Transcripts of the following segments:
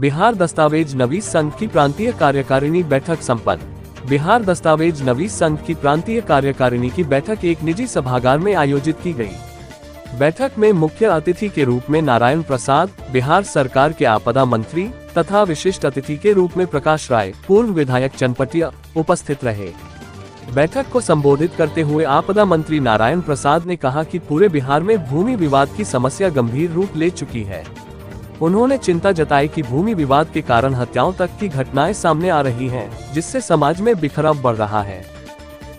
बिहार दस्तावेज नवीस संघ की प्रांतीय कार्यकारिणी बैठक संपन्न। बिहार दस्तावेज नवीस संघ की प्रांतीय कार्यकारिणी की बैठक एक निजी सभागार में आयोजित की गई। बैठक में मुख्य अतिथि के रूप में नारायण प्रसाद, बिहार सरकार के आपदा मंत्री तथा विशिष्ट अतिथि के रूप में प्रकाश राय, पूर्व विधायक चनपटिया उपस्थित रहे। बैठक को संबोधित करते हुए आपदा मंत्री नारायण प्रसाद ने कहा कि पूरे बिहार में भूमि विवाद की समस्या गंभीर रूप ले चुकी है। उन्होंने चिंता जताई कि भूमि विवाद के कारण हत्याओं तक की घटनाएं सामने आ रही हैं, जिससे समाज में बिखराव बढ़ रहा है।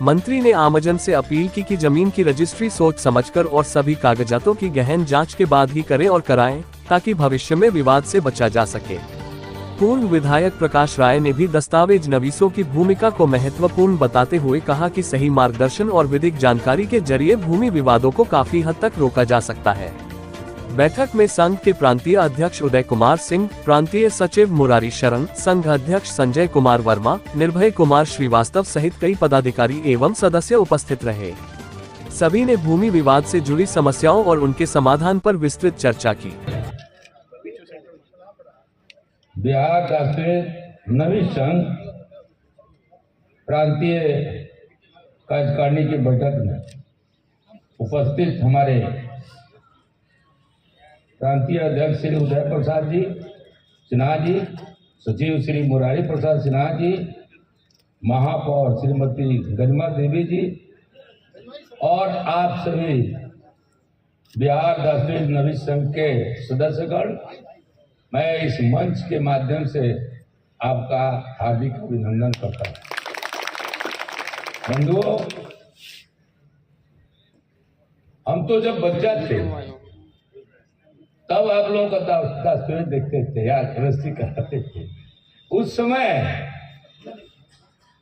मंत्री ने आमजन से अपील की कि जमीन की रजिस्ट्री सोच समझकर और सभी कागजातों की गहन जांच के बाद ही करें और कराएं, ताकि भविष्य में विवाद से बचा जा सके। पूर्व विधायक प्रकाश राय ने भी दस्तावेज नवीसों की भूमिका को महत्वपूर्ण बताते हुए कहा कि सही मार्गदर्शन और विधिक जानकारी के जरिए भूमि विवादों को काफी हद तक रोका जा सकता है। बैठक में संघ के प्रांतीय अध्यक्ष उदय कुमार सिंह, प्रांतीय सचिव मुरारी शरण, संघ अध्यक्ष संजय कुमार वर्मा, निर्भय कुमार श्रीवास्तव सहित कई पदाधिकारी एवं सदस्य उपस्थित रहे। सभी ने भूमि विवाद से जुड़ी समस्याओं और उनके समाधान पर विस्तृत चर्चा की। बिहार दस्तावेज नवीस संघ प्रांतीय कार्यकारिणी की बैठक में उपस्थित हमारे प्रांतीय अध्यक्ष श्री उदय प्रसाद जी सिन्हा जी, सचिव श्री मुरारी प्रसाद सिन्हा जी, महापौर श्रीमती गरिमा देवी जी और आप सभी बिहार दस्तावेज नवीस संघ के सदस्यगण, मैं इस मंच के माध्यम से आपका हार्दिक अभिनंदन करता हूं। बंधुओं, हम तो जब बच्चा थे तब आप लोगों का दस्तावेज देखते थे या रजिस्ट्री कराते थे। उस समय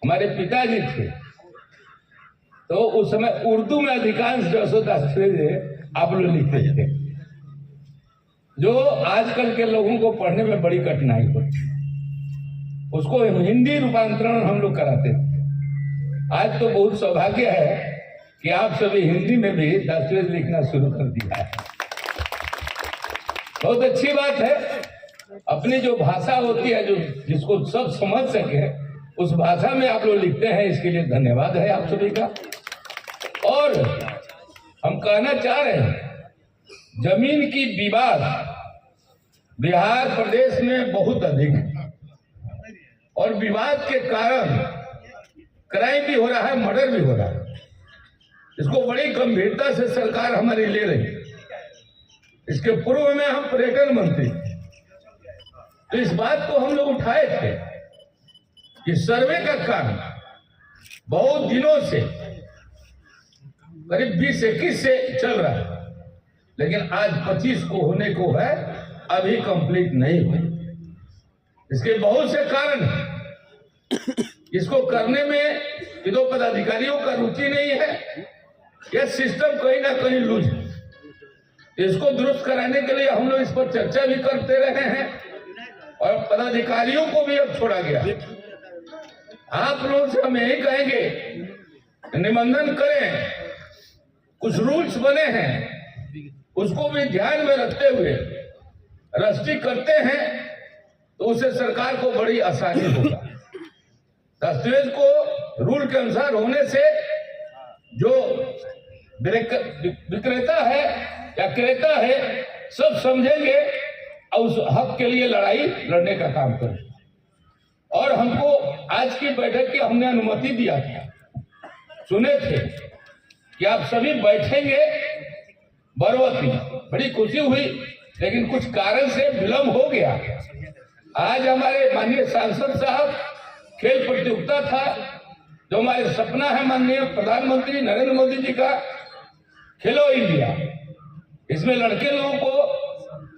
हमारे पिताजी थे तो उस समय उर्दू में अधिकांश जो दस्तावेज आप लोग लिखते थे, जो आजकल के लोगों को पढ़ने में बड़ी कठिनाई होती, उसको हिंदी रूपांतरण हम लोग कराते थे। आज तो बहुत सौभाग्य है कि आप सभी हिंदी में भी दस्तावेज लिखना शुरू कर दिया है। बहुत अच्छी बात है। अपनी जो भाषा होती है, जो जिसको सब समझ सके, उस भाषा में आप लोग लिखते हैं, इसके लिए धन्यवाद है आप सभी का। और हम कहना चाह रहे हैं, जमीन की विवाद बिहार प्रदेश में बहुत अधिक है और विवाद के कारण क्राइम भी हो रहा है, मर्डर भी हो रहा है। इसको बड़ी गंभीरता से सरकार हमारी ले रही है। इसके पूर्व में हम पर्यटन मंत्री, तो इस बात को हम लोग उठाए थे कि सर्वे का काम बहुत दिनों से, करीब 20-21 से चल रहा है, लेकिन आज 25 को होने को है, अभी कंप्लीट नहीं हुई। इसके बहुत से कारण हैं। इसको करने में विदो पदाधिकारियों का रुचि नहीं है, यह सिस्टम कहीं ना कहीं लूज है। इसको दुरुस्त कराने के लिए हम लोग इस पर चर्चा भी करते रहे हैं और पदाधिकारियों को भी अब छोड़ा गया। आप लोगों से हम यही कहेंगे, निबंधन करें, कुछ रूल्स बने हैं, उसको भी ध्यान में रखते हुए रजिस्ट्री करते हैं तो उससे सरकार को बड़ी आसानी होगा। दस्तावेज को रूल के अनुसार होने से जो विक्रेता है या क्रेता है, सब समझेंगे और उस हक के लिए लड़ाई लड़ने का काम करें। और हमको आज की बैठक की हमने अनुमति दिया था, सुने थे कि आप सभी बैठेंगे बरवती, बड़ी खुशी हुई, लेकिन कुछ कारण से विलंब हो गया। आज हमारे माननीय सांसद साहब, खेल प्रतियोगिता था, जो हमारे सपना है माननीय प्रधानमंत्री नरेंद्र मोदी जी का खेलो इंडिया, इसमें लड़के लोगों को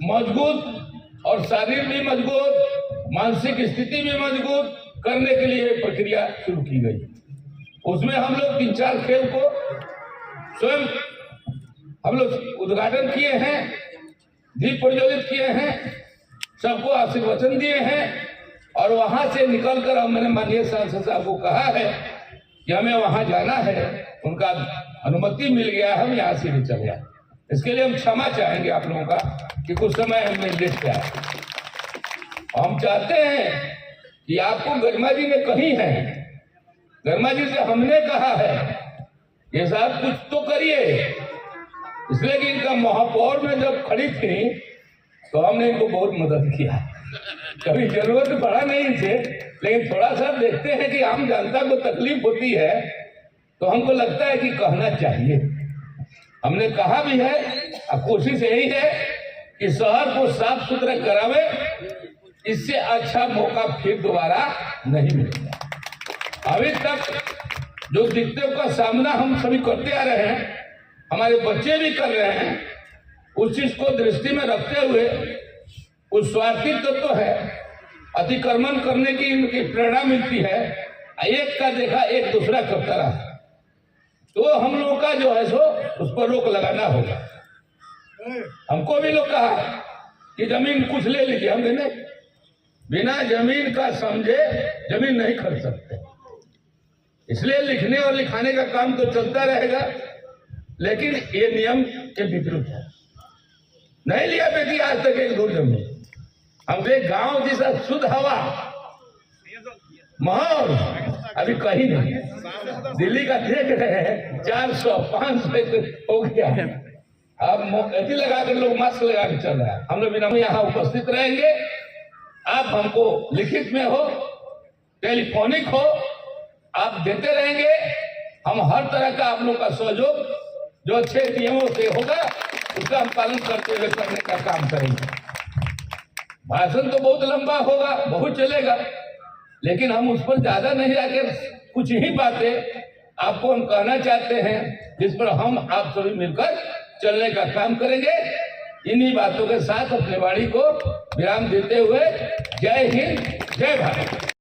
मजबूत और शारीरिक भी मजबूत, मानसिक स्थिति भी मजबूत करने के लिए प्रक्रिया शुरू की गई। उसमें हम लोग 3-4 खेल को स्वयं हम लोग उद्घाटन किए हैं, दीप प्रज्वलित किए हैं, सबको आशीर्वचन दिए हैं और वहां से निकलकर हमने माननीय सांसद साहब को कहा है कि हमें वहां जाना है, उनका अनुमति मिल गया, हम यहाँ से भी चले आए। इसके लिए हम क्षमा चाहेंगे आप लोगों का कि कुछ समय हमने लेट किया है। हम चाहते हैं कि आपको गरिमा जी ने कही है, गरिमा जी से हमने कहा है ये साहब कुछ तो करिए, इसलिए कि इनका महापौर में जब खड़ी थी तो हमने इनको बहुत मदद किया। कभी जरूरत पड़ा नहीं थे, लेकिन थोड़ा सा देखते हैं कि आम जनता को तकलीफ होती है तो हमको लगता है कि कहना चाहिए। हमने कहा भी है और कोशिश यही है कि शहर को साफ सुथरा करावे, इससे अच्छा मौका फिर दोबारा नहीं मिलेगा। अभी तक जो दिक्कतों का सामना हम सभी करते आ रहे हैं, हमारे बच्चे भी कर रहे हैं, उस चीज को दृष्टि में रखते हुए उस स्वार्थी तत्व है, अतिक्रमण करने की इनकी प्रेरणा मिलती है, एक का देखा एक दूसरा करता रहा, तो हम लोगों का जो है सो उस पर रोक लगाना होगा। हमको भी लोग कहा कि जमीन कुछ ले लीजिए, हमने नहीं, बिना जमीन का समझे जमीन नहीं खरीद सकते, इसलिए लिखने और लिखाने का काम तो चलता रहेगा, लेकिन ये नियम के विपरीत है। नहीं लिया बेटी आज तक एक दूर जमीन, हमसे गांव जैसा शुद्ध हवा माहौल अभी कहीं नहीं। दिल्ली का देख रहे हैं 400 500 हो गया, अब ऐसी लगा कर लोग मास्क लगा के चल रहा है। हम लोग बिना यहाँ उपस्थित रहेंगे, आप हमको लिखित में हो, टेलीफोनिक हो, आप देते रहेंगे, हम हर तरह का आप लोग का सहयोग जो अच्छे नियमों से होगा उसका हम पालन करते हुए करने का काम करेंगे। भाषण तो बहुत लंबा होगा, बहुत चलेगा, लेकिन हम उस पर ज्यादा नहीं आकर कुछ ही बातें आपको हम कहना चाहते हैं जिस पर हम आप सभी मिलकर चलने का काम करेंगे। इन्हीं बातों के साथ अपने वाणी को विराम देते हुए जय हिंद, जय भारत।